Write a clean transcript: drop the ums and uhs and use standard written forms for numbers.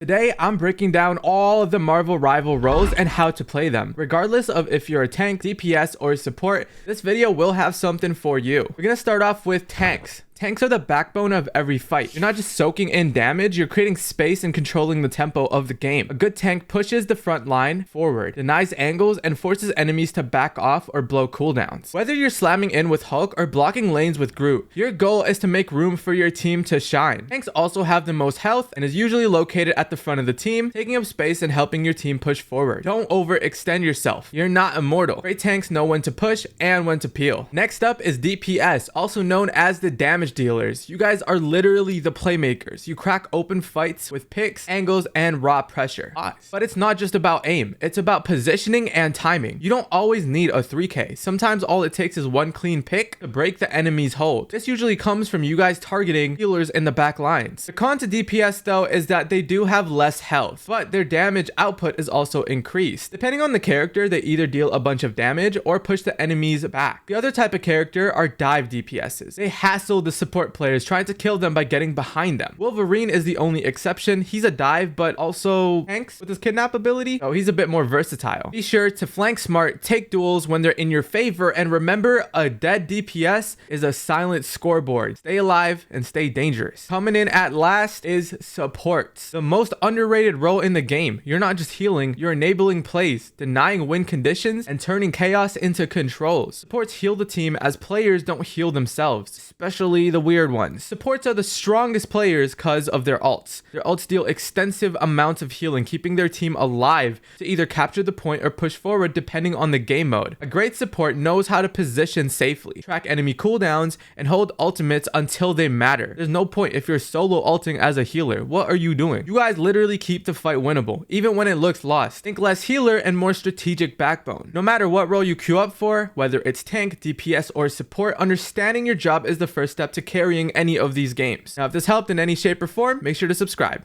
Today, I'm breaking down all of the Marvel rival roles and how to play them. Regardless of if you're a tank, DPS, or support, this video will have something for you. We're gonna start off with tanks. Tanks are the backbone of every fight. You're not just soaking in damage, you're creating space and controlling the tempo of the game. A good tank pushes the front line forward, denies angles, and forces enemies to back off or blow cooldowns. Whether you're slamming in with Hulk or blocking lanes with Groot, your goal is to make room for your team to shine. Tanks also have the most health and is usually located at the front of the team, taking up space and helping your team push forward. Don't overextend yourself. You're not immortal. Great tanks know when to push and when to peel. Next up is DPS, also known as the damage dealers. You guys are literally the playmakers. You crack open fights with picks, angles, and raw pressure. But it's not just about aim. It's about positioning and timing. You don't always need a 3K. Sometimes all it takes is one clean pick to break the enemy's hold. This usually comes from you guys targeting healers in the back lines. The con to DPS though is that they do have less health, but their damage output is also increased. Depending on the character, they either deal a bunch of damage or push the enemies back. The other type of character are dive DPSs. They hassle the support players, trying to kill them by getting behind them. Wolverine is the only exception. He's a dive, but also tanks with his kidnap ability, so he's a bit more versatile. Be sure to flank smart, take duels when they're in your favor, and remember, a dead DPS is a silent scoreboard. Stay alive and stay dangerous. Coming in at last is supports, the most underrated role in the game. You're not just healing, you're enabling plays, denying win conditions, and turning chaos into controls. Supports heal the team as players don't heal themselves, especially the weird ones. Supports are the strongest players because of their ults. Their ults deal extensive amounts of healing, keeping their team alive to either capture the point or push forward depending on the game mode. A great support knows how to position safely, track enemy cooldowns, and hold ultimates until they matter. There's no point if you're solo ulting as a healer. What are you doing? You guys literally keep the fight winnable, even when it looks lost. Think less healer and more strategic backbone. No matter what role you queue up for, whether it's tank, DPS, or support, understanding your job is the first step to carrying any of these games. Now, if this helped in any shape or form, make sure to subscribe.